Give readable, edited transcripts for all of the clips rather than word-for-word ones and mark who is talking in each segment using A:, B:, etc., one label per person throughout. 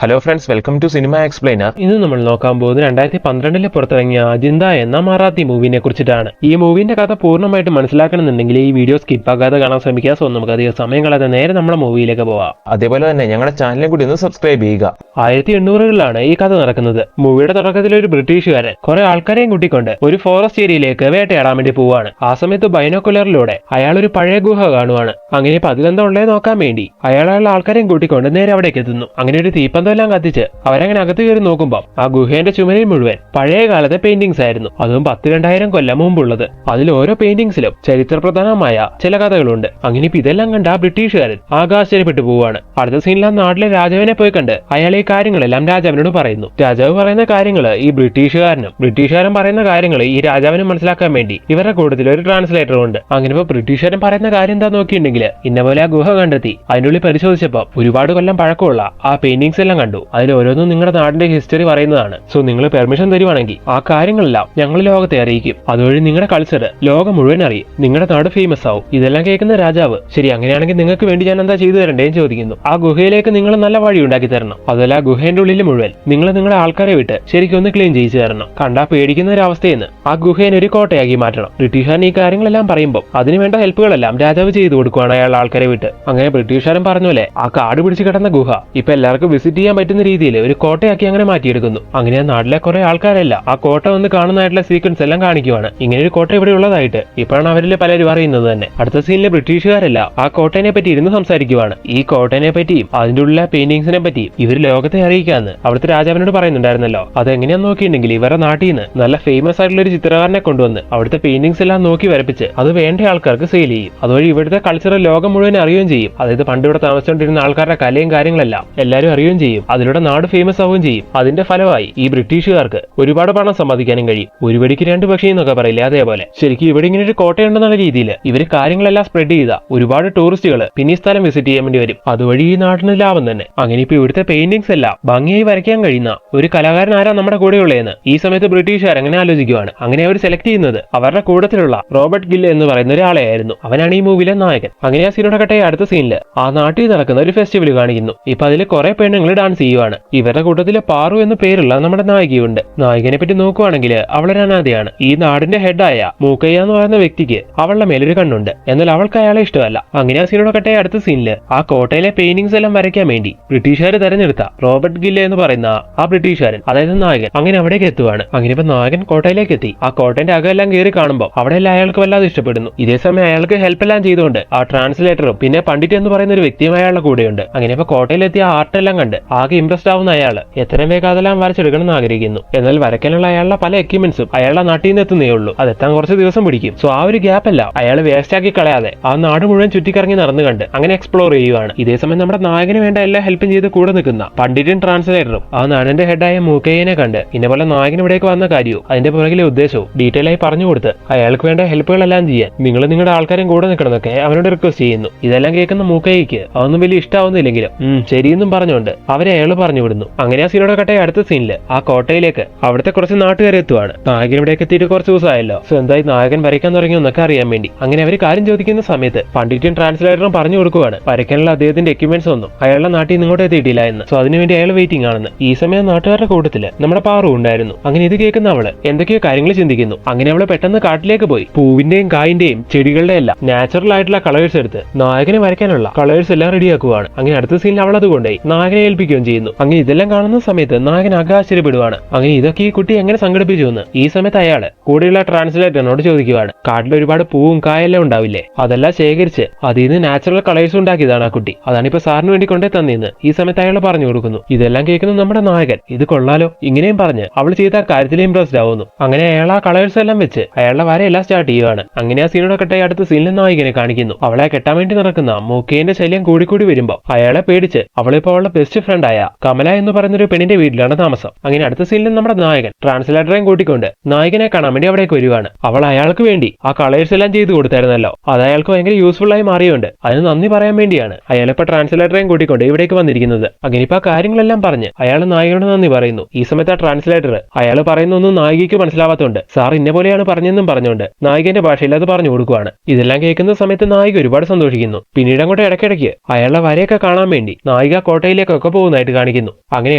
A: Hello friends, welcome to Cinema Explainer.
B: ഇന്ന് നമ്മൾ നോക്കാൻ പോകുന്നത് 2012 പുറത്തിറങ്ങിയ അജിന്ത എന്ന മറാത്തി മൂവിനെ കുറിച്ചിട്ടാണ്. ഈ മൂവിന്റെ കഥ പൂർണ്ണമായിട്ട് മനസ്സിലാക്കണമെന്നുണ്ടെങ്കിൽ ഈ വീഡിയോ സ്കിപ്പ് ആകാതെ കാണാൻ ശ്രമിക്കുക. സോ നമുക്ക് അധികം സമയം കളയാതെ നേരെ നമ്മുടെ മൂവിയിലേക്ക് പോവാം.
A: അതേപോലെ തന്നെ ഞങ്ങളുടെ ചാനലിനെ കൂടി ഒന്ന് സബ്സ്ക്രൈബ് ചെയ്യുക.
B: 1800കളിലാണ് ഈ കഥ നടക്കുന്നത്. മൂവിയുടെ തുടക്കത്തിൽ ഒരു ബ്രിട്ടീഷുകാരൻ കുറെ ആൾക്കാരെയും കൂട്ടിക്കൊണ്ട് ഒരു ഫോറസ്റ്റ് ഏരിയയിലേക്ക് വേട്ടയാടാൻ വേണ്ടി പോവാണ്. ആ സമയത്ത് ബൈനോക്കുലറിലൂടെ അയാൾ ഒരു പഴയ ഗുഹ കാണുവാണ്. അങ്ങനെ ഇപ്പൊ അതിലെന്താ ഉള്ളേ നോക്കാൻ വേണ്ടി അയാളുടെ ആൾക്കാരെയും കൂട്ടിക്കൊണ്ട് നേരെ അവിടേക്ക് എത്തുന്നു. അങ്ങനെ ഒരു തീപ്പന്തം എല്ലാം കത്തിച്ച് അവരങ്ങനെ അകത്ത് കയറി നോക്കുമ്പോൾ ആ ഗുഹേന്റെ ചുമരിൽ മുഴുവൻ പഴയ കാലത്തെ പെയിന്റിങ്സ് ആയിരുന്നു. അതും 10,000-2000 കൊല്ലം മുമ്പുള്ളത്. അതിൽ ഓരോ പെയിന്റിങ്സിലും ചരിത്രപ്രധാനമായ ചില കഥകളുണ്ട്. അങ്ങനെ ഇപ്പൊ ഇതെല്ലാം കണ്ട് ആ ബ്രിട്ടീഷുകാരൻ ആകാശപ്പെട്ടു പോവാണ്. അടുത്ത സീനിൽ ആ നാട്ടിലെ രാജാവിനെ പോയി കണ്ട് അയാൾ ഈ കാര്യങ്ങളെല്ലാം രാജാവിനോട് പറയുന്നു. രാജാവ് പറയുന്ന കാര്യങ്ങൾ ഈ ബ്രിട്ടീഷുകാരൻ പറയുന്ന കാര്യങ്ങൾ ഈ രാജാവിനെ മനസ്സിലാക്കാൻ വേണ്ടി ഇവരുടെ കൂട്ടത്തിൽ ഒരു ട്രാൻസ്ലേറ്റർ ഉണ്ട്. അങ്ങനെ ഇപ്പൊ ബ്രിട്ടീഷുകാരൻ പറയുന്ന കാര്യം എന്താ നോക്കിയിട്ടുണ്ടെങ്കിൽ ഇന്ന പോലെ ആ ഗുഹ കണ്ടെത്തി അതിനുള്ളിൽ പരിശോധിച്ചപ്പോൾ ഒരുപാട് കൊല്ലം പഴക്കമുള്ള ആ പെയിന്റിങ്സ് എല്ലാം കണ്ടു. അതിൽ ഓരോന്നും നിങ്ങളുടെ നാടിന്റെ ഹിസ്റ്ററി പറയുന്നതാണ്. സോ നിങ്ങൾ പെർമിഷൻ തരുവാണെങ്കിൽ ആ കാര്യങ്ങളെല്ലാം ഞങ്ങൾ ലോകത്തെ അറിയിക്കും. അതുവഴി നിങ്ങളുടെ കൾച്ചർ ലോകം മുഴുവൻ അറിയും. നിങ്ങളുടെ നാട് ഫേമസ് ആവും. ഇതെല്ലാം കേൾക്കുന്ന രാജാവ് ശരി അങ്ങനെയാണെങ്കിൽ നിങ്ങൾക്ക് വേണ്ടി ഞാൻ എന്താ ചെയ്തു തരണ്ടേന്ന് ചോദിക്കുന്നു. ആ ഗുഹയിലേക്ക് നിങ്ങൾ നല്ല വഴി ഉണ്ടാക്കി തരണം. അതല്ല ആ ഗുഹേന്റെ ഉള്ളിൽ മുഴുവൻ നിങ്ങൾ നിങ്ങളുടെ ആൾക്കാരെ വിട്ട് ശരിക്കും ഒന്ന് ക്ലീൻ ചെയ്യിച്ചു തരണം. കണ്ടാ പേടിക്കുന്ന ഒരു അവസ്ഥയെന്ന് ആ ഗുഹേനെ ഒരു കോട്ടയാക്കി മാറ്റണം. ബ്രിട്ടീഷുകാരൻ ഈ കാര്യങ്ങളെല്ലാം പറയുമ്പോൾ അതിനുവേണ്ട ഹെൽപ്പുകളെല്ലാം രാജാവ് ചെയ്തു കൊടുക്കുകയാണ് അയാൾ ആൾക്കാരെ വിട്ട്. അങ്ങനെ ബ്രിട്ടീഷുകാരൻ പറഞ്ഞ ആ കാട് പിടിച്ച് കിടന്ന ഗുഹ ഇപ്പൊ എല്ലാവർക്കും വിസിറ്റ് ചെയ്യാൻ പറ്റുന്ന രീതിയിൽ ഒരു കോട്ടയാക്കി അങ്ങനെ മാറ്റിയെടുക്കുന്നു. അങ്ങനെ ആ നാട്ടിലെ കുറെ ആൾക്കാരെല്ലാം ആ കോട്ട വന്ന് കാണുന്നതായിട്ടുള്ള സീക്വൻസ് എല്ലാം കാണിക്കുവാണ്. ഇങ്ങനെ ഒരു കോട്ട ഇവിടെ ഉള്ളതായിട്ട് ഇപ്പോഴാണ് അവരിൽ പലരും അറിയുന്നത് തന്നെ. അടുത്ത സീനിലെ ബ്രിട്ടീഷുകാരെല്ലാം ആ കോട്ടയെ പറ്റി ഇരുന്ന് സംസാരിക്കുവാണ്. ഈ കോട്ടയെ പറ്റിയും അതിന്റെ ഉള്ളിലെ പെയിന്റിങ്സിനെ പറ്റിയും ഇവർ ലോകത്തെ അറിയിക്കാന്ന് അവിടുത്തെ രാജാവിനോട് പറയുന്നുണ്ടായിരുന്നല്ലോ. അതെങ്ങനെയാന്ന് നോക്കിയിട്ടുണ്ടെങ്കിൽ ഇവരുടെ നാട്ടിൽ നിന്ന് നല്ല ഫേമസ് ആയിട്ടുള്ള ഒരു ചിത്രകാരനെ കൊണ്ടുവന്ന് അവിടുത്തെ പെയിന്റിങ്സ് എല്ലാം നോക്കി വരപ്പിച്ച് അത് വേണ്ട ആൾക്കാർക്ക് സെയിൽ ചെയ്യും. അതുവഴി ഇവിടുത്തെ കൾച്ചറൽ ലോകം മുഴുവൻ അറിയുകയും ചെയ്യും. അതായത് പണ്ട് ഇവിടെ താമസിച്ചുകൊണ്ടിരുന്ന ആൾക്കാരുടെ കലയും കാര്യങ്ങളെല്ലാം എല്ലാവരും അറിയുകയും ചെയ്യും. അതിലൂടെ നാട് ഫേമസ് ആവുകയും ചെയ്യും. അതിന്റെ ഫലമായി ഈ ബ്രിട്ടീഷുകാർക്ക് ഒരുപാട് പണം സമ്പാദിക്കാനും കഴിയും. ഒരു വെടിക്ക് 2 പക്ഷി എന്നൊക്കെ പറയില്ലേ, അതേപോലെ ശരിക്കും ഇവിടെ ഇങ്ങനെ ഒരു കോട്ടയുണ്ടെന്നുള്ള രീതിയിൽ ഇവർ കാര്യങ്ങളെല്ലാം സ്പ്രെഡ് ചെയ്ത ഒരുപാട് ടൂറിസ്റ്റുകൾ പിന്നെ ഈ സ്ഥലം വിസിറ്റ് ചെയ്യാൻ വേണ്ടി വരും. അതുവഴി ഈ നാടിന് ലാഭം തന്നെ. അങ്ങനെ ഇപ്പൊ ഇവിടുത്തെ പെയിന്റിങ്സ് എല്ലാം ഭംഗിയായി വരയ്ക്കാൻ കഴിയുന്ന ഒരു കലാകാരൻ ആരാ നമ്മുടെ കൂടെയുള്ളതെന്ന് ഈ സമയത്ത് ബ്രിട്ടീഷുകാർ അങ്ങനെ ആലോചിക്കുവാണ്. അങ്ങനെ അവർ സെലക്ട് ചെയ്യുന്നത് അവരുടെ കൂട്ടത്തിലുള്ള റോബർട്ട് ഗിൽ എന്ന് പറയുന്ന ഒരാളെയായിരുന്നു. അവനാണ് ഈ മൂവിയിലെ നായകൻ. അങ്ങനെ ആ സീനോടെ കട്ടെ അടുത്ത സീനിൽ ആ നാട്ടിൽ നടക്കുന്ന ഒരു ഫെസ്റ്റിവൽ കാണിക്കുന്നു. ഇപ്പൊ അതിൽ കുറെ പെണ്ണുങ്ങൾ ഡാൻസ് ചെയ്യുവാണ്. ഇവരുടെ കൂട്ടത്തില് പാറു എന്ന പേരുള്ള നമ്മുടെ നായികയുണ്ട്. നായികനെ പറ്റി നോക്കുവാണെങ്കിൽ അവളൊരു അനാഥയാണ്. ഈ നാടിന്റെ ഹെഡായ മൂക്കയ്യ എന്ന് പറയുന്ന വ്യക്തിക്ക് അവളുടെ മേലൊരു കണ്ണുണ്ട്. എന്നാൽ അവൾക്ക് അയാളെ ഇഷ്ടമല്ല. അങ്ങനെ ആ സീനോടെ കട്ടെ അടുത്ത സീനില് ആ കോട്ടയിലെ പെയിന്റിങ്സ് എല്ലാം വരയ്ക്കാൻ വേണ്ടി ബ്രിട്ടീഷുകാർ തെരഞ്ഞെടുത്ത റോബർട്ട് ഗില്ല എന്ന് പറയുന്ന ആ ബ്രിട്ടീഷുകാരൻ അതായത് നായകൻ അങ്ങനെ അവിടേക്ക് എത്തുവാണ്. അങ്ങനെ ഇപ്പൊ നായകൻ കോട്ടയിലേക്ക് എത്തി ആ കോട്ടന്റെ അകമെല്ലാം കയറി കാണുമ്പോൾ അവിടെ എല്ലാം അയാൾക്ക് വല്ലാതെ ഇഷ്ടപ്പെടുന്നു. ഇതേസമയം അയാൾക്ക് ഹെൽപ്പ് എല്ലാം ചെയ്തുകൊണ്ട് ആ ട്രാൻസ്ലേറ്ററും പിന്നെ പണ്ഡിറ്റ് എന്ന് പറയുന്ന ഒരു വ്യക്തിയും അയാളുടെ കൂടെയുണ്ട്. അങ്ങനെ ഇപ്പൊ കോട്ടയിലെത്തിയ ആർട്ടെല്ലാം കണ്ട് ആകെ ഇംപ്രസ്ഡ് ആവുന്ന അയാള് എത്രയും വേഗം അതെല്ലാം വരച്ചെടുക്കണം എന്ന് ആഗ്രഹിക്കുന്നു. എന്നാൽ വരയ്ക്കാനുള്ള അയാളുടെ പല എക്യുപ്മെന്റ്സും അയാളുടെ നാട്ടിൽ നിന്ന് എത്തുന്നേ ഉള്ളൂ. അതെത്താൻ കുറച്ച് ദിവസം പിടിക്കും. സോ ആ ഒരു ഗ്യാപ്പ് എല്ലാം അയാൾ വേസ്റ്റ് ആക്കി കളയാതെ ആ നാട് മുഴുവൻ ചുറ്റിക്കറങ്ങി നടന്നു കണ്ട് അങ്ങനെ എക്സ്പ്ലോർ ചെയ്യുവാണ്. ഇതേസമയം നമ്മുടെ നായകന് വേണ്ട എല്ലാ ഹെൽപ്പും ചെയ്ത് കൂടെ നിൽക്കുന്ന പണ്ഡിറ്റും ട്രാൻസ്ലേറ്ററും ആ നാടിന്റെ ഹെഡായ മൂക്കയ്യനെ കണ്ട് ഇന്നപോലെ നായകൻ ഇവിടേക്ക് വന്ന കാര്യവും അതിന്റെ പുറകിലെ ഉദ്ദേശവും ഡീറ്റെയിൽ ആയി പറഞ്ഞു കൊടുത്ത് അയാൾക്ക് വേണ്ട ഹെൽപ്പുകളെല്ലാം ചെയ്യാൻ നിങ്ങൾ നിങ്ങളുടെ ആൾക്കാരും കൂടെ നിൽക്കണമെന്നൊക്കെ അവനോട് റിക്വസ്റ്റ് ചെയ്യുന്നു. ഇതെല്ലാം കേൾക്കുന്ന മൂക്കയ്യക്ക് അതൊന്നും വലിയ ഇഷ്ടാവുന്നില്ലെങ്കിലും ശരിയെന്നും പറഞ്ഞുകൊണ്ട് അവരെ അയാൾ പറഞ്ഞു വിടുന്നു. അങ്ങനെ ആ സീനോടെ കട്ടെ അടുത്ത സീനില് ആ കോട്ടയിലേക്ക് അവിടുത്തെ കുറച്ച് നാട്ടുകാരെ എത്തുവാണ്. നായകൻ ഇവിടേക്ക് എത്തിയിട്ട് കുറച്ച് ദിവസമായല്ലോ. സോ എന്തായി നായകൻ വരയ്ക്കാൻ തുടങ്ങിയെന്നൊക്കെ അറിയാൻ വേണ്ടി അങ്ങനെ അവർ കാര്യം ചോദിക്കുന്ന സമയത്ത് പണ്ഡിറ്റും ട്രാൻസ്ലേറ്ററും പറഞ്ഞു കൊടുക്കുവാണ് വരയ്ക്കാനുള്ള അദ്ദേഹത്തിന്റെ എക്യുപ്മെന്റ്സ് ഒന്നും അയാളുടെ നാട്ടിൽ നിന്ന് ഇങ്ങോട്ട് എത്തിയിട്ടില്ല എന്ന്. സോ അതിനുവേണ്ടി അയാൾ വെയിറ്റിംഗ് ആണെന്ന്. ഈ സമയം നാട്ടുകാരുടെ കൂട്ടത്തില് നമ്മുടെ പാറു ഉണ്ടായിരുന്നു. അങ്ങനെ ഇത് കേൾക്കുന്ന അവള് എന്തൊക്കെയോ കാര്യങ്ങൾ ചിന്തിക്കുന്നു. അങ്ങനെ അവള് പെട്ടെന്ന് കാട്ടിലേക്ക് പോയി പൂവിന്റെയും കായിന്റെയും ചെടികളുടെ എല്ലാം നാച്ചുറൽ ആയിട്ടുള്ള കളേഴ്സ് എടുത്ത് നായകനെ വരയ്ക്കാനുള്ള കളേഴ്സ് എല്ലാം റെഡിയാക്കുവാണ്. അങ്ങനെ അടുത്ത സീനിൽ അവൾ അതുകൊണ്ടേ നായകനെ ഏൽപ്പിക്കുകയും ചെയ്യുന്നു. അങ്ങനെ ഇതെല്ലാം കാണുന്ന സമയത്ത് നായകൻ ആശ്ചര്യപ്പെടുവാണ്. അങ്ങനെ ഇതൊക്കെ ഈ കുട്ടി എങ്ങനെ സംഘടിപ്പിച്ചു എന്ന് ഈ സമയത്ത് അയാള് കൂടെയുള്ള ട്രാൻസ്ലേറ്ററിനോട് ചോദിക്കുവാണ്. കാട്ടിൽ ഒരുപാട് പൂവും കായെല്ലാം ഉണ്ടാവില്ലേ, അതെല്ലാം ശേഖരിച്ച് അതിൽ നിന്ന് നാച്ചുറൽ കളേഴ്സ് ഉണ്ടാക്കിയതാണ് ആ കുട്ടി. അതാണ് ഇപ്പൊ സാറിന് വേണ്ടി കൊണ്ടേ തന്നെയെന്ന് ഈ സമയത്ത് അയാൾ പറഞ്ഞു കൊടുക്കുന്നു. ഇതെല്ലാം കേൾക്കുന്ന നമ്മുടെ നായകൻ ഇത് കൊള്ളാലോ ഇങ്ങനെയും പറഞ്ഞ് അവൾ ചെയ്ത കാര്യത്തിൽ ഇംപ്രസ്ഡ് ആവുന്നു. അങ്ങനെ അയാൾ ആ കളേഴ്സ് എല്ലാം വെച്ച് അയാളുടെ വരയെല്ലാം സ്റ്റാർട്ട് ചെയ്യുവാണ്. അങ്ങനെ ആ സീനോടെ കെട്ടെ അടുത്ത സീനിൽ നായകനെ കാണിക്കുന്നു. അവളെ കെട്ടാൻ വേണ്ടി നടക്കുന്ന മൂക്കേന്റെ ശല്യം കൂടിക്കൂടി വരുമ്പോ അയാളെ പേടിച്ച് അവളിപ്പോ അവളുടെ ബെസ്റ്റ് ഫ്രണ്ട് ആയ കമല എന്ന് പറയുന്ന ഒരു പെണ്ണിന്റെ വീട്ടിലാണ് താമസം. അങ്ങനെ അടുത്ത സീനിൽ നമ്മുടെ നായകൻ ട്രാൻസ്ലേറ്ററേയും കൂട്ടിക്കൊണ്ട് നായകനെ കാണാൻ വേണ്ടി അവിടേക്ക് വരുവാണ്. അവൾ അയാൾക്ക് വേണ്ടി ആ കളേഴ്സ് എല്ലാം ചെയ്തു കൊടുത്തായിരുന്നല്ലോ. അത് അയാൾക്ക് ഭയങ്കര യൂസ്ഫുൾ ആയി മാറിയുണ്ട്. അതിന് നന്ദി പറയാൻ വേണ്ടിയാണ് അയാളിപ്പോ ട്രാൻസ്ലേറ്ററേയും കൂട്ടിക്കൊണ്ട് ഇവിടേക്ക് വന്നിരിക്കുന്നത്. അങ്ങനെ ഇപ്പൊ ആ കാര്യങ്ങളെല്ലാം പറഞ്ഞ് അയാൾ നായകനോട് നന്ദി പറയുന്നു. ഈ സമയത്ത് ആ ട്രാൻസ്ലേറ്റർ അയാൾ പറയുന്നൊന്നും നായികയ്ക്ക് മനസ്സിലാവാത്തോണ്ട് സാർ ഇന്ന പോലെയാണ് പറഞ്ഞെന്നും പറഞ്ഞുകൊണ്ട് നായികന്റെ ഭാഷയിൽ അത് പറഞ്ഞു കൊടുക്കുവാണ്. ഇതെല്ലാം കേൾക്കുന്ന സമയത്ത് നായിക ഒരുപാട് സന്തോഷിക്കുന്നു. പിന്നീട് അങ്ങോട്ട് ഇടയ്ക്കിടയ്ക്ക് അയാളുടെ വരയൊക്കെ കാണാൻ വേണ്ടി നായിക കോട്ടയിലേക്കൊക്കെ പോകുന്നു. പോകുന്നതായിട്ട് കാണിക്കുന്നു. അങ്ങനെ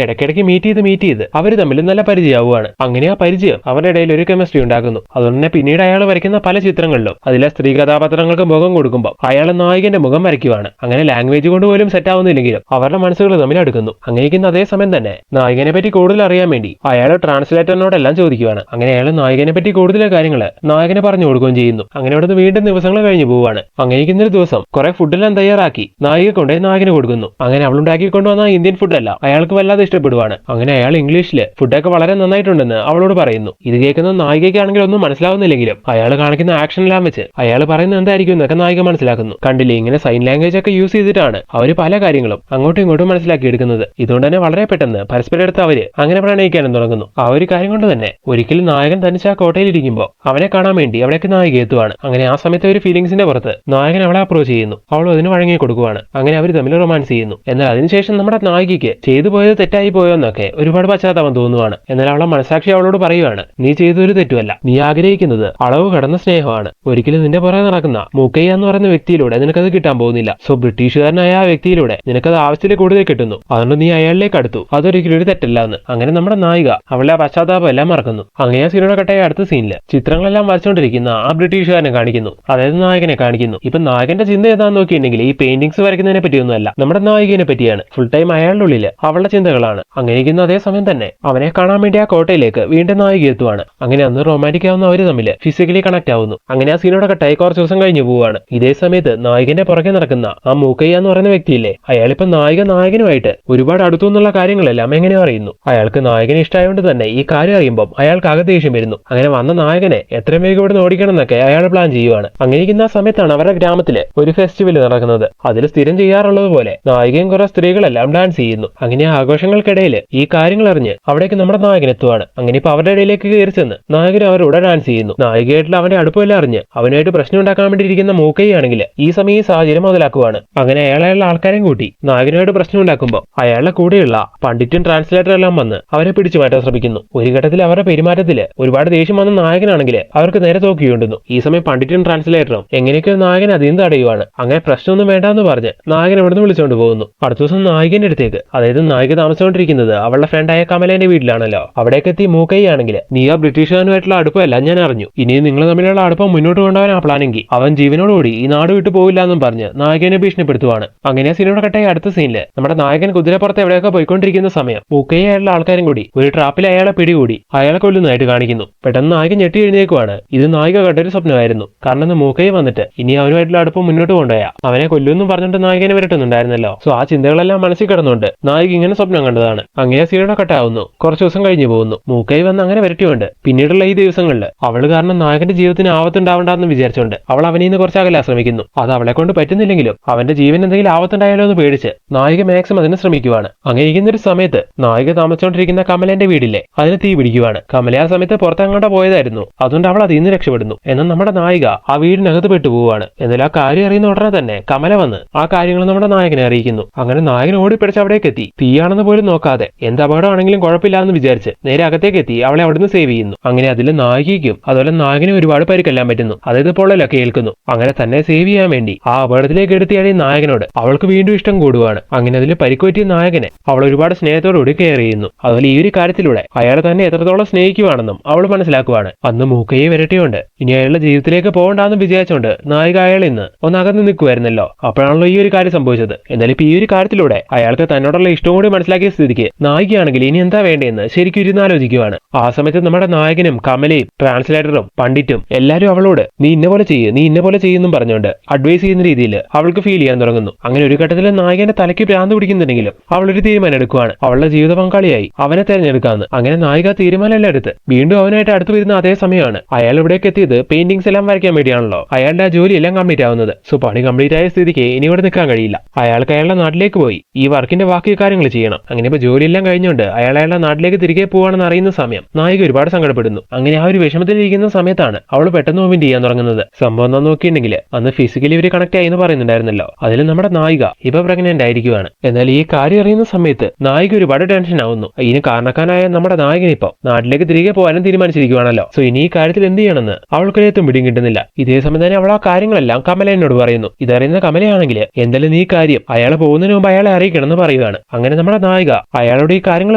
B: ഇടയ്ക്കിടയ്ക്ക് മീറ്റ് ചെയ്ത് അവർ തമ്മിൽ നല്ല പരിചയമാവുകയാണ്. അങ്ങനെ ആ പരിചയം അവരുടെ ഇടയിൽ ഒരു കെമിസ്ട്രി ഉണ്ടാക്കുന്നു. അതുകൊണ്ട് തന്നെ പിന്നീട് അയാൾ വരയ്ക്കുന്ന പല ചിത്രങ്ങളിലും അതിലെ സ്ത്രീ കഥാപാത്രങ്ങൾക്ക് മുഖം കൊടുക്കുമ്പോൾ അയാൾ നായകന്റെ മുഖം വരയ്ക്കുവാണ്. അങ്ങനെ ലാംഗ്വേജ് കൊണ്ട് പോലും സെറ്റ് ആവുന്നില്ലെങ്കിലും അവരുടെ മനസ്സുകൾ തമ്മിൽ അടുക്കുന്നു. അങ്ങനെയിരിക്കുന്ന അതേ സമയം തന്നെ നായകനെ പറ്റി കൂടുതൽ അറിയാൻ വേണ്ടി അയാൾ ട്രാൻസ്ലേറ്ററിനോടെല്ലാം ചോദിക്കുവാണ്. അങ്ങനെ അയാൾ നായകനെ പറ്റി കൂടുതൽ കാര്യങ്ങൾ നായകനെ പറഞ്ഞു കൊടുക്കുകയും ചെയ്യുന്നു. അങ്ങനെ അവിടുന്ന് വീണ്ടും ദിവസങ്ങൾ കഴിഞ്ഞു പോവുകയാണ്. അങ്ങനെയിരിക്കുന്ന ഒരു ദിവസം കുറെ ഫുഡെല്ലാം തയ്യാറാക്കി നായിക കൊണ്ട് നായകന് കൊടുക്കുന്നു. അങ്ങനെ അവളുണ്ടാക്കി കൊണ്ടുവന്ന ഇന്ത്യൻ ഫുഡല്ല അയാൾക്ക് വല്ലാതെ ഇഷ്ടപ്പെടുവാണ്. അങ്ങനെ അയാൾ ഇംഗ്ലീഷില് ഫുഡൊക്കെ വളരെ നന്നായിട്ടുണ്ടെന്ന് അവളോട് പറയുന്നു. ഇത് കേൾക്കുന്ന നായികയ്ക്കാണെങ്കിൽ ഒന്നും മനസ്സിലാവുന്നില്ലെങ്കിലും അയാൾ കാണിക്കുന്ന ആക്ഷൻ എല്ലാം വെച്ച് അയാൾ പറയുന്നത് എന്തായിരിക്കും എന്നൊക്കെ നായിക മനസ്സിലാക്കുന്നു. കണ്ടില്ലേ, ഇങ്ങനെ സൈൻ ലാംഗ്വേജ് ഒക്കെ യൂസ് ചെയ്തിട്ടാണ് അവര് പല കാര്യങ്ങളും അങ്ങോട്ടും ഇങ്ങോട്ടും മനസ്സിലാക്കി എടുക്കുന്നത്. ഇതുകൊണ്ട് തന്നെ വളരെ പെട്ടെന്ന് പരസ്പരം എടുത്ത് അവര് അങ്ങനെ പ്രണയിക്കാനും തുടങ്ങുന്നു. ആ ഒരു കാര്യം കൊണ്ട് തന്നെ ഒരിക്കലും നായകൻ തനിച്ച് ആ കോട്ടയിൽ ഇരിക്കുമ്പോൾ അവനെ കാണാൻ വേണ്ടി അവിടേക്ക് നായിക എത്തുവാണ്. അങ്ങനെ ആ സമയത്ത് ഒരു ഫീലിംഗ്സിന്റെ പുറത്ത് നായകൻ അവളെ അപ്രോച്ച് ചെയ്യുന്നു. അവളും അതിന് വഴങ്ങി കൊടുക്കുവാണ്. അങ്ങനെ അവർ തമ്മിൽ റൊമാൻസ് ചെയ്യുന്നു. എന്നാൽ അതിനുശേഷം നമ്മുടെ നായികയ്ക്ക് ചെയ്തു പോയത് തെറ്റായി പോയോ എന്നൊക്കെ ഒരുപാട് പശ്ചാത്താപം തോന്നുവാണ്. എന്നാൽ അവളെ മനസാക്ഷി അവളോട് പറയുവാണ്, നീ ചെയ്തൊരു തെറ്റുമല്ല, നീ ആഗ്രഹിക്കുന്നത് അളവ് കടന്ന സ്നേഹമാണ്. ഒരിക്കലും നിന്റെ പുറകെ നടക്കുന്ന മൂക്കയ്യ എന്ന് പറയുന്ന വ്യക്തിയിലൂടെ നിനക്കത് കിട്ടാൻ പോകുന്നില്ല. സോ ബ്രിട്ടീഷുകാരനായ ആ വ്യക്തിയിലൂടെ നിനക്കത് ആവശ്യത്തിൽ കൂടുതൽ കിട്ടുന്നു. അതുകൊണ്ട് നീ അയാളിലേക്ക് അടുത്തു, അതൊരിക്കലും ഒരു തെറ്റല്ല എന്ന്. അങ്ങനെ നമ്മുടെ നായിക അവളുടെ പശ്ചാത്താപം എല്ലാം മറക്കുന്നു. അങ്ങനെ ആ സീനോടെ കട്ടായ അടുത്ത സീനില് ചിത്രങ്ങളെല്ലാം വരച്ചുകൊണ്ടിരിക്കുന്ന ആ ബ്രിട്ടീഷുകാരനെ കാണിക്കുന്നു. അതായത് നായകനെ കാണിക്കുന്നു. ഇപ്പൊ നായകന്റെ ചിന്ത ഏതാന്ന് നോക്കിയിട്ടുണ്ടെങ്കിൽ ഈ പെയിന്റിങ്സ് വരയ്ക്കുന്നതിനെ പറ്റിയൊന്നുമല്ല, നമ്മുടെ നായികനെ പറ്റിയാണ്. ഫുൾ ടൈം അയാളുടെ ഉള്ളില് അവളുടെ ചിന്തകളാണ്. അങ്ങനെ ഇരിക്കുന്ന അതേ സമയം തന്നെ അവനെ കാണാൻ വേണ്ടി ആ കോട്ടയിലേക്ക് വീണ്ടും നായിക എത്തുവാണ്. അങ്ങനെ അന്ന് റൊമാൻറ്റിക് ആവുന്ന അവര് തമ്മിൽ ഫിസിക്കലി കണക്ട് ആവുന്നു. അങ്ങനെ ആ സീനോടെ കട്ടായി കുറച്ച് ദിവസം കഴിഞ്ഞു പോവാണ്. ഇതേ സമയത്ത് നായകന്റെ പുറകെ നടക്കുന്ന ആ മൂക്കയ്യ എന്ന് പറയുന്ന വ്യക്തിയില്ലേ, അയാളിപ്പോ നായകനുമായിട്ട് ഒരുപാട് അടുത്തു എന്നുള്ള കാര്യങ്ങളെല്ലാം എങ്ങനെ അറിയുന്നു. അയാൾക്ക് നായകനെ ഇഷ്ടമായതുകൊണ്ട് തന്നെ ഈ കാര്യം അറിയുമ്പോൾ അയാൾക്ക് അകത്ത് ദേഷ്യം വരുന്നു. അങ്ങനെ വന്ന നായകനെ എത്രയും വേഗം ഇവിടെ ഓടിക്കണം എന്നൊക്കെ അയാൾ പ്ലാൻ ചെയ്യുവാണ്. അങ്ങനെ ഇരിക്കുന്ന ആ സമയത്താണ് അവരുടെ ഗ്രാമത്തില് ഒരു ഫെസ്റ്റിവൽ നടക്കുന്നത്. അതിൽ സ്ഥിരം ചെയ്യാറുള്ളത് പോലെ നായികയും കുറെ സ്ത്രീകളെല്ലാം ഡാൻസ് ചെയ്യുന്നു. അങ്ങനെ ആ ആഘോഷങ്ങൾക്കിടയിൽ ഈ കാര്യങ്ങൾ അറിഞ്ഞ് അവിടേക്ക് നമ്മുടെ നായകൻ എത്തുവാണ്. അങ്ങനെ ഇപ്പൊ അവരുടെ ഇടയിലേക്ക് കയറി ചെന്ന് നായകൻ അവരോട് ഡാൻസ് ചെയ്യുന്നു. നായികയായിട്ടുള്ള അവന്റെ അടുപ്പമെല്ലാം അറിഞ്ഞ് അവനായിട്ട് പ്രശ്നം ഉണ്ടാക്കാൻ വേണ്ടി ഇരിക്കുന്ന മൂക്കയ്യാണെങ്കിൽ ഈ സമയം ഈ സാഹചര്യം മുതലാക്കുവാണ്. അങ്ങനെ അയാളുള്ള ആൾക്കാരെയും കൂട്ടി നായകനുമായിട്ട് പ്രശ്നം ഉണ്ടാക്കുമ്പോൾ അയാളുടെ കൂടെയുള്ള പണ്ഡിറ്റും ട്രാൻസ്ലേറ്ററും എല്ലാം വന്ന് അവരെ പിടിച്ചു മാറ്റാൻ ശ്രമിക്കുന്നു. ഒരു ഘട്ടത്തിൽ അവരുടെ പെരുമാറ്റത്തില് ഒരുപാട് ദേഷ്യം വന്ന നായകനാണെങ്കിൽ അവർക്ക് നേരെ തോക്കിയുണ്ടെന്നു. ഈ സമയം പണ്ഡിറ്റും ട്രാൻസ്ലേറ്ററും എങ്ങനെയൊക്കെ നായകൻ അതിന് തടയുവാണ്. അങ്ങനെ പ്രശ്നമൊന്നും വേണ്ടെന്ന് പറഞ്ഞ് നായകൻ ഇവിടുന്ന് വിളിച്ചുകൊണ്ട് പോകുന്നു. അടുത്ത ദിവസം നായകന്റെ അടുത്തേക്ക്, അതായത് നായിക താമസിച്ചുകൊണ്ടിരിക്കുന്നത് അവളുടെ ഫ്രണ്ടായ കമലേന്റെ വീട്ടിലാണല്ലോ, അവിടേക്ക് എത്തി മൂക്കയ്യാണെങ്കിൽ, നീ ആ ബ്രിട്ടീഷുകാരുമായിട്ടുള്ള അടുപ്പമല്ല ഞാൻ അറിഞ്ഞു, ഇനി നിങ്ങൾ തമ്മിലുള്ള അടുപ്പം മുന്നോട്ട് കൊണ്ടുപോകാൻ ആ പ്ലാനെങ്കിൽ അവൻ ജീവനോടുകൂടി ഈ നാട് വിട്ടു പോയില്ല എന്നും പറഞ്ഞ് നായകനെ ഭീഷണിപ്പെടുത്തുവാണ്. അങ്ങനെ സീനോട് കട്ടായ അടുത്ത സീനില് നമ്മുടെ നായകൻ കുതിരപ്പുറത്ത് എവിടെയൊക്കെ പോയിക്കൊണ്ടിരിക്കുന്ന സമയം മൂക്കയ്യായുള്ള ആൾക്കാരും കൂടി ഒരു ട്രാപ്പിൽ അയാളെ പിടികൂടി അയാളെ കൊല്ലുന്നതായിട്ട് കാണിക്കുന്നു. പെട്ടെന്ന് നായകൻ ഞെട്ടി എഴുന്നേക്കുവാണ്. ഇത് നായിക കണ്ടൊരു സ്വപ്നമായിരുന്നു. കാരണം മൂക്കയ്യ വന്നിട്ട് ഇനി അവനുമായിട്ടുള്ള അടുപ്പം മുന്നോട്ട് കൊണ്ടുപോയാ അവനെ കൊല്ലുമെന്നും പറഞ്ഞിട്ട് നായകനെ വരട്ടുന്നുണ്ടായിരുന്നല്ലോ. സോ ആ ചിന്തകളെല്ലാം മനസ്സിൽ കിടന്നുകൊണ്ട് നായിക ഇങ്ങനെ സ്വപ്നം കണ്ടതാണ്. അങ്ങനെ സീനോടെ കട്ടാവുന്നു. കുറച്ച് ദിവസം കഴിഞ്ഞു പോകുന്നു. മൂക്കയ്യ വന്ന് അങ്ങനെ വരട്ടിയുണ്ട്. പിന്നീടുള്ള ഈ ദിവസങ്ങളിൽ അവള് കാരണം നായകന്റെ ജീവിതത്തിന് ആപത്തുണ്ടാവണ്ടെന്ന് വിചാരിച്ചുകൊണ്ട് അവൾ അവനിൽ നിന്ന് കുറച്ച് അകലാൻ ശ്രമിക്കുന്നു. അത് അവളെ കൊണ്ട് പറ്റുന്നില്ലെങ്കിലും അവന്റെ ജീവൻ എന്തെങ്കിലും ആപത്തുണ്ടായാലോ എന്ന് പേടിച്ച് നായിക മാക്സിമം അതിന് ശ്രമിക്കുവാണ്. അങ്ങനെ ഇരിക്കുന്ന ഒരു സമയത്ത് നായിക താമസിച്ചുകൊണ്ടിരിക്കുന്ന കമലന്റെ വീടില്ലേ, അതിന് തീ പിടിക്കുവാണ്. കമല ആ സമയത്ത് പുറത്തങ്ങോട്ട് പോയതായിരുന്നു. അതുകൊണ്ട് അവൾ അതിൽ നിന്ന് രക്ഷപ്പെടുന്നു. എന്നാൽ നമ്മുടെ നായിക ആ വീടിനകത്ത് പെട്ടുപോവാണ്. എന്നാൽ ആ കാര്യം അറിയുന്ന ഉടനെ തന്നെ കമല വന്ന് ആ കാര്യങ്ങൾ നമ്മുടെ നായകനെ അറിയിക്കുന്നു. അങ്ങനെ നായകൻ ഓടിപ്പിടിച്ച് അവിടേക്ക് എത്തി തീയാണെന്ന് പോലും നോക്കാതെ എന്ത് അപകടമാണെങ്കിലും കുഴപ്പമില്ല എന്ന് വിചാരിച്ച് നേരെ അകത്തേക്ക് എത്തി അവളെ അവിടുന്ന് സേവ് ചെയ്യുന്നു. അങ്ങനെ അതിൽ നായികയ്ക്കും അതുപോലെ നായകനും ഒരുപാട് പരിക്കെല്ലാം പറ്റുന്നു. അതായത് പൊള്ളലൊക്കെ ഏൽക്കുന്നു. അങ്ങനെ തന്നെ സേവ് ചെയ്യാൻ വേണ്ടി ആ അപകടത്തിലേക്ക് എടുത്തിയാടിയ നായകനോട് അവൾക്ക് വീണ്ടും ഇഷ്ടം കൂടുവാണ്. അങ്ങനെ അതിൽ പരിക്കുപറ്റിയ നായകനെ അവൾ ഒരുപാട് സ്നേഹത്തോടുകൂടി കെയർ ചെയ്യുന്നു. അതുപോലെ ഈ ഒരു കാര്യത്തിലൂടെ അയാൾ തന്നെ എത്രത്തോളം സ്നേഹിക്കുവാണെന്നും അവൾ മനസ്സിലാക്കുവാണ്. അന്ന് മൂക്കയെ വരട്ടിയുണ്ട് ഇനി അയാളുടെ ജീവിതത്തിലേക്ക് പോകണ്ടെന്ന് വിചാരിച്ചുകൊണ്ട് നായിക അയാളിൽ നിന്ന് ഒന്ന് അകന്ന് നിൽക്കുമായിരുന്നല്ലോ. അപ്പോഴാണല്ലോ ഈ ഒരു കാര്യം സംഭവിച്ചത്. എന്നാലും ഇപ്പൊ ഈ ഒരു കാര്യത്തിലൂടെ അയാൾക്ക് തന്നോടുള്ള ഇഷ്ടം കൂടി മനസ്സിലാക്കിയ സ്ഥിതിക്ക് നായികയാണെങ്കിൽ ഇനി എന്താ വേണ്ടതെന്ന് ശരിക്കും ഇരുന്നാലോചിക്കുവാണ്. ആ സമയത്ത് നമ്മുടെ നായകനും കമലയും ട്രാൻസ്ലേറ്ററും പണ്ഡിറ്റും എല്ലാരും അവളോട് നീ ഇന്ന പോലെ ചെയ്യുന്നും പറഞ്ഞുകൊണ്ട് അഡ്വൈസ് ചെയ്യുന്ന രീതിയിൽ അവൾക്ക് ഫീൽ ചെയ്യാൻ തുടങ്ങുന്നു. അങ്ങനെ ഒരു ഘട്ടത്തിൽ നായകന്റെ തലയ്ക്ക് ഭ്രാന്ത് പിടിക്കുന്നുണ്ടെങ്കിലും അവളൊരു തീരുമാനം എടുക്കുവാണ്. അവളുടെ ജീവിത പങ്കാളിയായി അവനെ തെരഞ്ഞെടുക്കാന്ന്. അങ്ങനെ നായിക തീരുമാനമെല്ലാം എടുത്ത് വീണ്ടും അവനായിട്ട് അടുത്ത് വരുന്ന അതേ സമയമാണ് അയാൾ ഇവിടേക്ക് എത്തിയത് പെയിന്റിങ്സ് എല്ലാം വരയ്ക്കാൻ വേണ്ടിയാണല്ലോ. അയാളുടെ ആ ജോലി എല്ലാം കംപ്ലീറ്റ് ആവുന്നത്. സോ പണി കംപ്ലീറ്റ് ആയ സ്ഥിതിക്ക് ഇനി ഇവിടെ നിൽക്കാൻ കഴിയില്ല. അയാൾക്ക് അയാളുടെ നാട്ടിലേക്ക് പോയി ഈ വർക്കിന്റെ ബാക്കി കാര്യങ്ങൾ ചെയ്യണം. അങ്ങനെ ഇപ്പൊ ജോലിയെല്ലാം കഴിഞ്ഞുകൊണ്ട് അയാളുടെ നാട്ടിലേക്ക് തിരികെ പോവാണെന്ന് അറിയുന്ന സമയം നായിക ഒരുപാട് സങ്കടപ്പെടുന്നു. അങ്ങനെ ആ ഒരു വിഷമത്തിലിരിക്കുന്ന സമയത്താണ് അവൾ പെട്ടെന്ന് മൂവ്മെന്റ് ചെയ്യാൻ തുടങ്ങുന്നത്. സംഭവം എന്താ നോക്കിയിട്ടുണ്ടെങ്കിൽ അന്ന് ഫിസിക്കലി ഇവര് കണക്ട് ആയി എന്ന് പറയുന്നുണ്ടായിരുന്നല്ലോ. അതിൽ നമ്മുടെ നായിക ഇപ്പൊ പ്രഗ്നന്റ് ആയിരിക്കുവാണ്. എന്നാൽ ഈ കാര്യം അറിയുന്ന സമയത്ത് നായിക ഒരുപാട് ടെൻഷൻ ആവുന്നു. ഇതിന് കാരണക്കാരനായ നമ്മുടെ നായകൻ ഇപ്പൊ നാട്ടിലേക്ക് തിരികെ പോകാനും തീരുമാനിച്ചിരിക്കുവാണല്ലോ. സോ ഇനി ഈ കാര്യത്തിൽ എന്ത് ചെയ്യണമെന്ന് അവൾക്കൊരെത്തും പിടിയും കിട്ടുന്നില്ല. ഇതേ സമയം തന്നെ അവൾ ആ കാര്യങ്ങളെല്ലാം കമലേനോട് പറയുന്നു. ഇതറിയുന്ന കമലയാണെങ്കിൽ എന്തായാലും നീ കാര്യം അയാളെ പോകുന്നതിന് മുമ്പ് അയാളെ അറിയിക്കണം എന്ന് പറയുമായിരുന്നു. നായികയാണ്. അങ്ങനെ നമ്മുടെ നായിക അയാളോട് ഈ കാര്യങ്ങൾ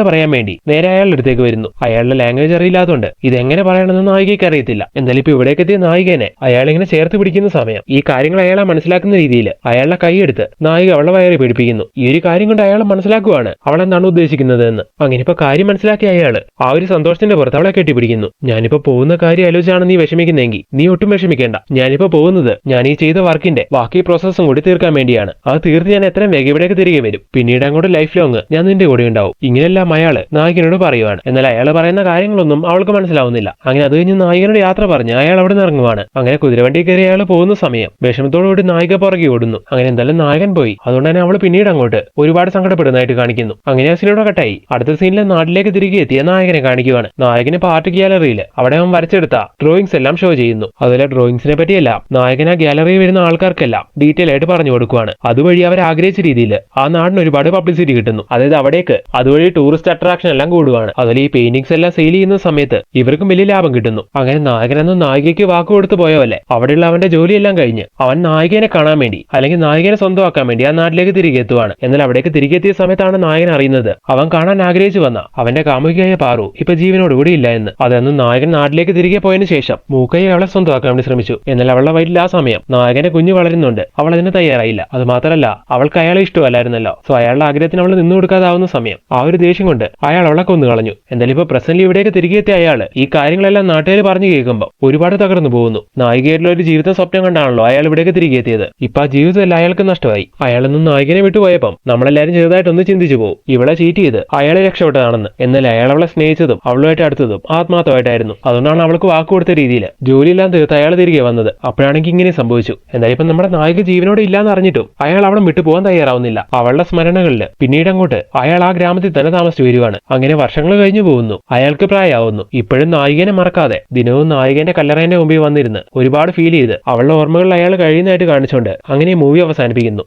B: പറയാൻ വേണ്ടി നേരെ അയാളുടെ അടുത്തേക്ക് വരുന്നു. അയാളുടെ ലാംഗ്വേജ് അറിയില്ലാത്തതുകൊണ്ട് ഇതെങ്ങനെ പറയണമെന്ന് നായികയ്ക്ക് അറിയത്തില്ല. എന്നാലും ഇപ്പൊ ഇവിടേക്ക് എത്തിയ നായികനെ അയാളിങ്ങനെ ചേർത്ത് പിടിക്കുന്ന സമയം ഈ കാര്യങ്ങൾ അയാളെ മനസ്സിലാക്കുന്ന രീതിയിൽ അയാളുടെ കൈയെടുത്ത് നായിക അവളെ വയറി പിടിപ്പിക്കുന്നു. ഈ ഒരു കാര്യം കൊണ്ട് അയാൾ മനസ്സിലാക്കുവാണ് അവൾ എന്താണ് ഉദ്ദേശിക്കുന്നത് എന്ന്. അങ്ങനെ ഇപ്പൊ കാര്യം മനസ്സിലാക്കിയ അയാള് ആ ഒരു സന്തോഷത്തിന്റെ പുറത്ത് അവളെ കെട്ടിപ്പിടിക്കുന്നു. ഞാനിപ്പോ പോകുന്ന കാര്യം ആലോചിച്ചാണ് നീ വിഷമിക്കുന്നെങ്കിൽ നീ ഒട്ടും വിഷമിക്കേണ്ട. ഞാനിപ്പോ പോകുന്നത് ഞാൻ ഈ ചെയ്ത വർക്കിന്റെ ബാക്കി പ്രോസസ്സും കൂടി തീർക്കാൻ വേണ്ടിയാണ്. അത് തീർത്ത് ഞാൻ എത്രയും വേഗം ഇവിടേക്ക് തിരികെ വരും. പിന്നീട് അങ്ങോട്ട് ലൈഫ് ലോങ് ഞാൻ നിന്റെ കൂടെ ഉണ്ടാവും. ഇങ്ങനെയെല്ലാം അയാള് നായികനോട് പറയുവാണ്. എന്നാൽ അയാൾ പറയുന്ന കാര്യങ്ങളൊന്നും അവൾക്ക് മനസ്സിലാവുന്നില്ല. അങ്ങനെ അത് കഴിഞ്ഞ് നായികനോട് യാത്ര പറഞ്ഞ് അയാൾ അവിടെ നിന്ന് ഇറങ്ങുവാണ്. അങ്ങനെ കുതിരവണ്ടി കയറി അയാൾ പോകുന്ന സമയം വിഷമത്തോടുകൂടി നായിക പുറകെ ഓടുന്നു. അങ്ങനെ എന്തായാലും നായകൻ പോയി. അതുകൊണ്ട് തന്നെ അവൾ പിന്നീട് അങ്ങോട്ട് ഒരുപാട് സങ്കടപ്പെടുന്നതായിട്ട് കാണിക്കുന്നു. അങ്ങനെ ആ സീനോടെ കട്ടായി. അടുത്ത സീനിലെ നാട്ടിലേക്ക് തിരികെ എത്തിയ നായകനെ കാണിക്കുവാണ്. നായകന് പാർട്ട് ഗ്യാലറിയിൽ അവിടെ അവൻ വരച്ചെടുത്ത ഡ്രോയിങ്സ് എല്ലാം ഷോ ചെയ്യുന്നു. അതുപോലെ ഡ്രോയിങ്സിനെ പറ്റിയെല്ലാം നായകൻ ആ ഗ്യാലറിയിൽ വരുന്ന ആൾക്കാർക്കെല്ലാം ഡീറ്റെയിൽ ആയിട്ട് പറഞ്ഞു കൊടുക്കുവാണ്. അതുവഴി അവർ ആഗ്രഹിച്ച രീതിയിൽ ആ നാടിന് ഒരുപാട് പബ്ലിസിറ്റി കിട്ടുന്നു. അതായത് അവിടേക്ക് അതുവഴി ടൂറിസ്റ്റ് അട്രാക്ഷൻ എല്ലാം കൂടുവാണ്. അതുപോലെ ഈ പെയിന്റിങ്സ് എല്ലാം സെയിൽ ചെയ്യുന്ന സമയത്ത് ഇവർക്കും വലിയ ലാഭം കിട്ടുന്നു. അങ്ങനെ നായകനെന്നും നായികയ്ക്ക് വാക്ക് കൊടുത്തു പോയവല്ലേ അവിടെയുള്ള അവന്റെ ജോലിയെല്ലാം കഴിഞ്ഞ് അവൻ നായികനെ കാണാൻ വേണ്ടി അല്ലെങ്കിൽ നായികനെ സ്വന്തമാക്കാൻ വേണ്ടി ആ നാട്ടിലേക്ക് തിരികെ എത്തുവാണ്. എന്നാൽ അവിടേക്ക് തിരികെ എത്തിയ സമയത്താണ് നായകൻ അറിയുന്നത് അവൻ കാണാൻ ആഗ്രഹിച്ചു വന്ന അവന്റെ കാമുകിയായ പാറു ഇപ്പൊ ജീവനോടുകൂടി ഇല്ല എന്ന്. അതെന്ന് നായകൻ നാട്ടിലേക്ക് തിരികെ പോയതിനു ശേഷം മൂക്കയെ അവളെ സ്വന്തമാക്കാൻ വേണ്ടി ശ്രമിച്ചു. എന്നാൽ അവളുടെ വയറ്റിൽ ആ സമയം നായകനെ കുഞ്ഞു വളരുന്നുണ്ട്. അവൾ അതിന് തയ്യാറായില്ല. അത് മാത്രമല്ല അവൾക്ക് അയാളെ ഇഷ്ടമല്ലായിരുന്നല്ലോ. സോ അയാളുടെ ആഗ്രഹത്തിന് അവൾ നിന്നു കൊടുക്കാതാവുന്ന സമയം ആ ഒരു ദേഷ്യം കൊണ്ട് അയാൾ അവളെ കൊന്നു കളഞ്ഞു. എന്തായാലും ഇപ്പൊ പ്രസന്റ്ലി ഇവിടേക്ക് തിരികെ എത്തിയ അയാള് ഈ കാര്യങ്ങളെല്ലാം നാട്ടുകാർ പറഞ്ഞു കേൾക്കുമ്പോൾ ഒരുപാട് തകർന്നു പോകുന്നു. നായികയായിട്ടുള്ള ഒരു ജീവിതം സ്വപ്നം കണ്ടാണല്ലോ അയാൾ ഇവിടേക്ക് തിരികെ എത്തിയത്. ഇപ്പൊ ആ ജീവിതമല്ല അയാൾക്ക് നഷ്ടമായി. അയാളൊന്നും നായികനെ വിട്ടുപോയപ്പം നമ്മളെല്ലാരും ചെറുതായിട്ടൊന്ന് ചിന്തിച്ചു പോകും ഇവളെ ചീറ്റ് ചെയ്ത് അയാളെ രക്ഷപ്പെട്ടതാണെന്ന്. എന്നാൽ അയാൾ അവളെ സ്നേഹിച്ചതും അവളുമായിട്ട് അടുത്തതും ആത്മാർത്ഥമായിട്ടായിരുന്നു. അതുകൊണ്ടാണ് അവൾക്ക് വാക്ക് കൊടുത്ത രീതിയിൽ ജോലിയെല്ലാം തീർത്ത് അയാൾ തിരികെ വന്നത്. അപ്പോഴാണെങ്കിൽ ഇങ്ങനെ സംഭവിച്ചു. എന്തായാലും ഇപ്പം നമ്മുടെ നായിക ജീവനോട് ഇല്ലാന്ന് അറിഞ്ഞിട്ടും അയാൾ അവിടെ വിട്ടുപോകാൻ തയ്യാറാവുന്നില്ല. അവളുടെ സ്മരണകളിൽ പിന്നീട് അങ്ങോട്ട് അയാൾ ആ ഗ്രാമത്തിൽ തന്നെ താമസിച്ചു വരുവാണ്. അങ്ങനെ വർഷങ്ങൾ കഴിഞ്ഞു പോകുന്നു. അയാൾക്ക് പ്രായമാവുന്നു. ഇപ്പോഴും നായികനെ മറക്കാതെ ദിനവും നായികന്റെ കല്ലറേന്റെ മുമ്പിൽ വന്നിരുന്ന് ഒരുപാട് ഫീൽ ചെയ്ത് അവളുടെ ഓർമ്മകളിൽ അയാൾ കഴിയുന്നതായിട്ട് കാണിച്ചുകൊണ്ട് അങ്ങനെ മൂവി അവസാനിപ്പിക്കുന്നു.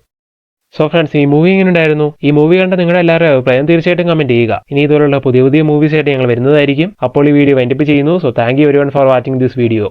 B: സോ ഫ്രണ്ട്സ്, ഈ മൂവി എങ്ങനെ ഉണ്ടായിരുന്നു? ഈ മൂവി കണ്ട നിങ്ങളുടെ എല്ലാവരുടെ അഭിപ്രായം തീർച്ചയായിട്ടും കമന്റ് ചെയ്യുക. ഇനി ഇതുപോലുള്ള പുതിയ പുതിയ മൂവീസ് ആയിട്ട് ഞങ്ങൾ വരുന്നതായിരിക്കും. അപ്പോൾ ഈ വീഡിയോ വൈൻഡപ്പ് ചെയ്യുന്നു. So thank you everyone for watching this video.